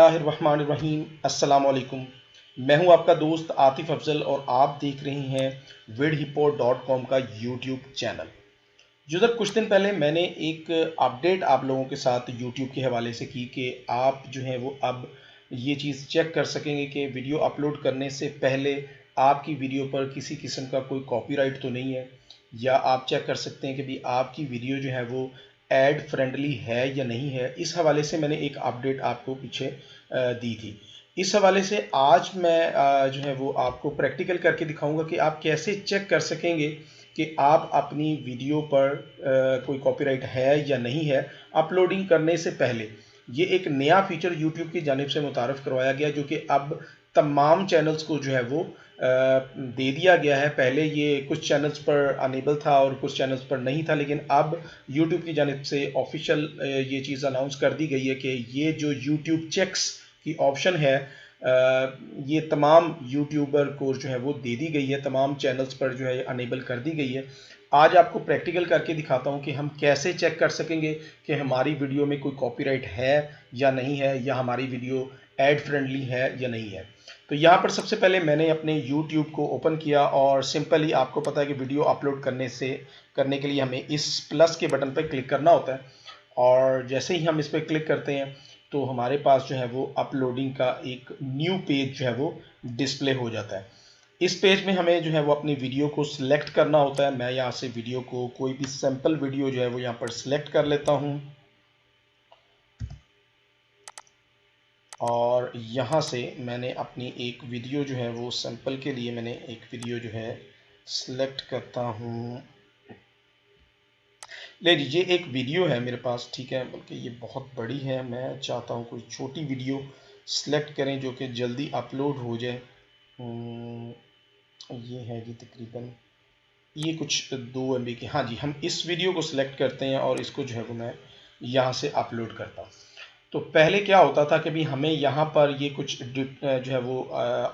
बिस्मिल्लाहिर्रहमानिर्रहीम। अस्सलाम वालेकुम। मैं हूं आपका दोस्त आतिफ अफजल और आप देख रहे हैं vidhippo.com का यूट्यूब चैनल। जिधर कुछ दिन पहले मैंने एक अपडेट आप लोगों के साथ यूट्यूब के हवाले से की कि आप जो हैं वो अब ये चीज़ चेक कर सकेंगे कि वीडियो अपलोड करने से पहले आपकी वीडियो पर किसी किस्म का कोई कॉपीराइट तो नहीं है, या आप चेक कर सकते हैं कि भी आपकी वीडियो जो है वो एड फ्रेंडली है या नहीं है। इस हवाले से मैंने एक अपडेट आपको पीछे दी थी। इस हवाले से आज मैं जो है वो आपको प्रैक्टिकल करके दिखाऊंगा कि आप कैसे चेक कर सकेंगे कि आप अपनी वीडियो पर कोई कॉपीराइट है या नहीं है अपलोडिंग करने से पहले। ये एक नया फीचर यूट्यूब की जानिब से मुतारफ़ करवाया गया जो कि अब तमाम चैनल्स को जो है वो दे दिया गया है। पहले ये कुछ चैनल्स पर अनेबल था और कुछ चैनल्स पर नहीं था, लेकिन अब यूट्यूब की जानिब से ऑफिशियल ये चीज़ अनाउंस कर दी गई है कि ये जो यूट्यूब चेक्स की ऑप्शन है ये तमाम यूट्यूबर को जो है वो दे दी गई है, तमाम चैनल्स पर जो है अनेबल कर दी गई है। आज आपको प्रैक्टिकल करके दिखाता हूँ कि हम कैसे चेक कर सकेंगे कि हमारी वीडियो में कोई कॉपीराइट है या नहीं है, या हमारी वीडियो एड फ्रेंडली है या नहीं है। तो यहाँ पर सबसे पहले मैंने अपने YouTube को ओपन किया और सिंपली आपको पता है कि वीडियो अपलोड करने के लिए हमें इस प्लस के बटन पर क्लिक करना होता है, और जैसे ही हम इस पर क्लिक करते हैं तो हमारे पास जो है वो अपलोडिंग का एक न्यू पेज जो है वो डिस्प्ले हो जाता है। इस पेज में हमें जो है वो अपनी वीडियो को सिलेक्ट करना होता है। मैं यहाँ से वीडियो को कोई भी सैंपल वीडियो जो है वो यहाँ पर सिलेक्ट कर लेता हूँ, और यहाँ से मैंने अपनी एक वीडियो जो है वो सैंपल के लिए मैंने एक वीडियो जो है सिलेक्ट करता हूँ। ले लीजिए एक वीडियो है मेरे पास, ठीक है, बल्कि ये बहुत बड़ी है। मैं चाहता हूँ कोई छोटी वीडियो सिलेक्ट करें जो कि जल्दी अपलोड हो जाए। ये है जी तकरीबन ये कुछ 2 MB की। हाँ जी, हम इस वीडियो को सिलेक्ट करते हैं और इसको जो है वो मैं यहाँ से अपलोड करता हूँ। तो पहले क्या होता था कि भी हमें यहाँ पर ये कुछ जो है वो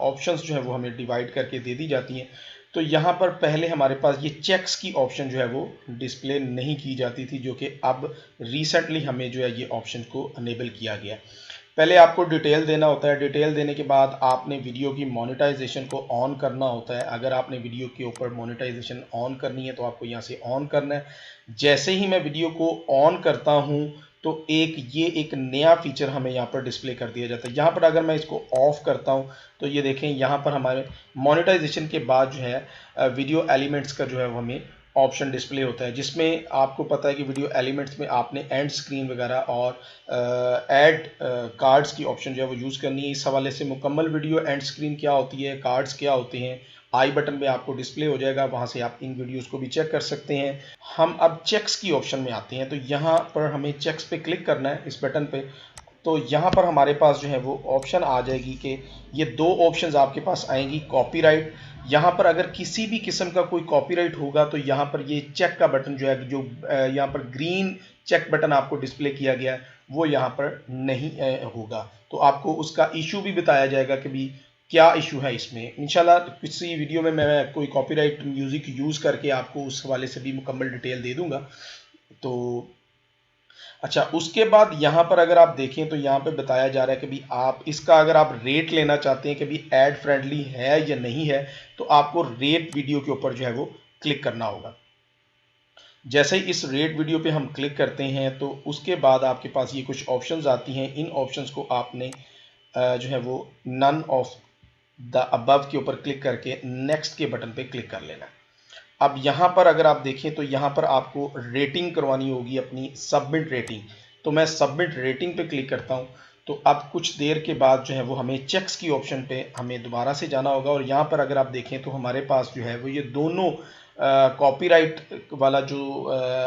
ऑप्शंस जो है वो हमें डिवाइड करके दे दी जाती हैं। तो यहाँ पर पहले हमारे पास ये चेक्स की ऑप्शन जो है वो डिस्प्ले नहीं की जाती थी, जो कि अब रिसेंटली हमें जो है ये ऑप्शन को अनेबल किया गया। पहले आपको डिटेल देना होता है, डिटेल देने के बाद आपने वीडियो की मोनेटाइजेशन को ऑन करना होता है। अगर आपने वीडियो के ऊपर मोनेटाइजेशन ऑन करनी है तो आपको यहाँ से ऑन करना है। जैसे ही मैं वीडियो को ऑन करता हूँ तो एक नया फीचर हमें यहाँ पर डिस्प्ले कर दिया जाता है। यहाँ पर अगर मैं इसको ऑफ करता हूँ तो ये देखें, यहाँ पर हमारे मोनेटाइजेशन के बाद जो है वीडियो एलिमेंट्स का जो है वो हमें ऑप्शन डिस्प्ले होता है, जिसमें आपको पता है कि वीडियो एलिमेंट्स में आपने एंड स्क्रीन वगैरह और ऐड कार्ड्स की ऑप्शन जो है वो यूज़ करनी है। इस हवाले से मुकम्मल वीडियो एंड स्क्रीन क्या होती है, कार्ड्स क्या होते हैं, आई बटन पे आपको डिस्प्ले हो जाएगा, वहाँ से आप इन वीडियोस को भी चेक कर सकते हैं। हम अब चेक्स की ऑप्शन में आते हैं, तो यहाँ पर हमें चेक्स पे क्लिक करना है इस बटन पे। तो यहाँ पर हमारे पास जो है वो ऑप्शन आ जाएगी कि ये 2 ऑप्शंस आपके पास आएंगी। कॉपीराइट, यहाँ पर अगर किसी भी किस्म का कोई कॉपीराइट होगा तो यहाँ पर ये चेक का बटन जो है, जो यहाँ पर ग्रीन चेक बटन आपको डिस्प्ले किया गया है, वो यहाँ पर नहीं होगा। तो आपको उसका इशू भी बताया जाएगा कि भी क्या इशू है इसमें। इंशाल्लाह किसी वीडियो में मैं कोई कॉपीराइट म्यूज़िक यूज़ करके आपको उस हवाले से भी मुकम्मल डिटेल दे दूंगा। तो अच्छा, उसके बाद यहाँ पर अगर आप देखें तो यहाँ पे बताया जा रहा है कि भी आप इसका अगर आप रेट लेना चाहते हैं कि भी एड फ्रेंडली है या नहीं है, तो आपको रेट वीडियो के ऊपर जो है वो क्लिक करना होगा। जैसे ही इस रेट वीडियो पे हम क्लिक करते हैं तो उसके बाद आपके पास ये कुछ ऑप्शंस आती हैं। इन ऑप्शंस को आपने जो है वो नन ऑफ द अबव के ऊपर क्लिक करके नेक्स्ट के बटन पे क्लिक कर लेना है। अब यहाँ पर अगर आप देखें तो यहाँ पर आपको रेटिंग करवानी होगी अपनी, सबमिट रेटिंग। तो मैं सबमिट रेटिंग पे क्लिक करता हूँ। तो अब कुछ देर के बाद जो है वो हमें चेक्स की ऑप्शन पे हमें दोबारा से जाना होगा, और यहाँ पर अगर आप देखें तो हमारे पास जो है वो ये दोनों कॉपीराइट वाला जो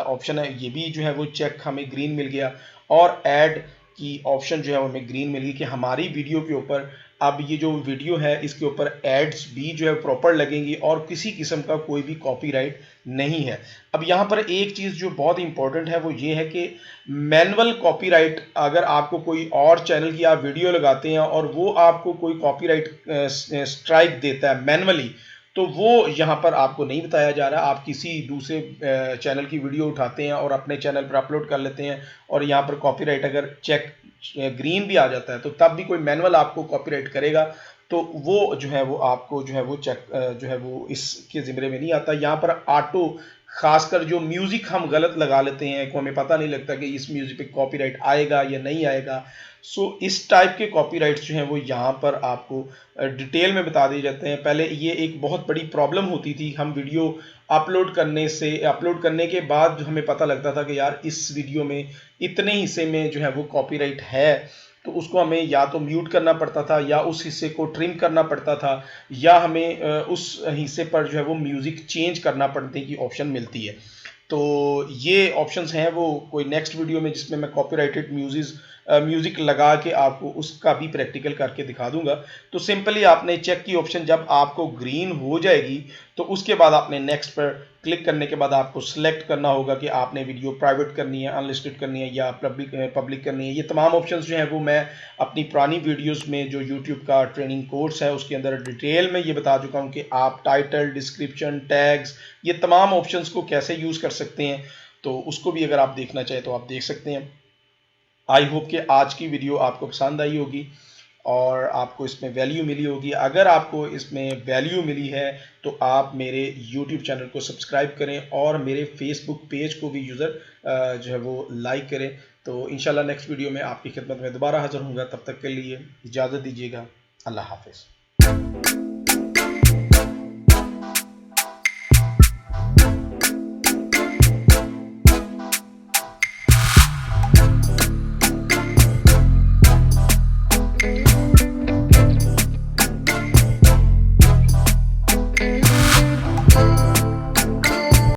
ऑप्शन है ये भी जो है वो चेक हमें ग्रीन मिल गया, और ऐड की ऑप्शन जो है वो हमें ग्रीन मिल गई कि हमारी वीडियो के ऊपर अब ये जो वीडियो है इसके ऊपर एड्स भी जो है प्रॉपर लगेंगी और किसी किस्म का कोई भी कॉपीराइट नहीं है। अब यहाँ पर एक चीज़ जो बहुत इंपॉर्टेंट है वो ये है कि मैनुअल कॉपीराइट, अगर आपको कोई और चैनल की आप वीडियो लगाते हैं और वो आपको कोई कॉपीराइट स्ट्राइक देता है मैनुअली, तो वो यहाँ पर आपको नहीं बताया जा रहा। आप किसी दूसरे चैनल की वीडियो उठाते हैं और अपने चैनल पर अपलोड कर लेते हैं, और यहाँ पर कॉपीराइट अगर चेक ग्रीन भी आ जाता है तो तब भी कोई मैनुअल आपको कॉपीराइट करेगा तो वो जो है वो आपको जो है वो चेक जो है वो इसके ज़िम्मे में नहीं आता। यहाँ पर ऑटो, खासकर जो म्यूज़िक हम गलत लगा लेते हैं को हमें पता नहीं लगता कि इस म्यूज़िक पे कॉपीराइट आएगा या नहीं आएगा। सो इस टाइप के कॉपीराइट्स जो हैं वो यहाँ पर आपको डिटेल में बता दिए जाते हैं। पहले ये एक बहुत बड़ी प्रॉब्लम होती थी, हम वीडियो अपलोड करने के बाद जो हमें पता लगता था कि यार इस वीडियो में इतने हिस्से में जो है वो कॉपीराइट है, तो उसको हमें या तो म्यूट करना पड़ता था या उस हिस्से को ट्रिम करना पड़ता था या हमें उस हिस्से पर जो है वो म्यूज़िक चेंज करना पड़ने की ऑप्शन मिलती है। तो ये ऑप्शंस हैं वो कोई नेक्स्ट वीडियो में जिसमें मैं कॉपीराइटेड म्यूज़िक लगा के आपको उसका भी प्रैक्टिकल करके दिखा दूंगा। तो सिंपली आपने चेक की ऑप्शन जब आपको ग्रीन हो जाएगी तो उसके बाद आपने नेक्स्ट पर क्लिक करने के बाद आपको सिलेक्ट करना होगा कि आपने वीडियो प्राइवेट करनी है, अनलिस्टेड करनी है या पब्लिक करनी है। ये तमाम ऑप्शंस जो हैं वो मैं अपनी पुरानी वीडियोस में जो यूट्यूब का ट्रेनिंग कोर्स है उसके अंदर डिटेल में ये बता चुका हूँ कि आप टाइटल, डिस्क्रिप्शन, टैग्स, ये तमाम ऑप्शंस को कैसे यूज़ कर सकते हैं। तो उसको भी अगर आप देखना चाहें तो आप देख सकते हैं। आई होप कि आज की वीडियो आपको पसंद आई होगी और आपको इसमें वैल्यू मिली होगी। अगर आपको इसमें वैल्यू मिली है तो आप मेरे यूट्यूब चैनल को सब्सक्राइब करें और मेरे फेसबुक पेज को भी यूज़र जो है वो लाइक करें। तो इंशाल्लाह नेक्स्ट वीडियो में आपकी खिदमत में दोबारा हाज़िर होऊंगा। तब तक के लिए इजाज़त दीजिएगा। अल्लाह हाफिज़।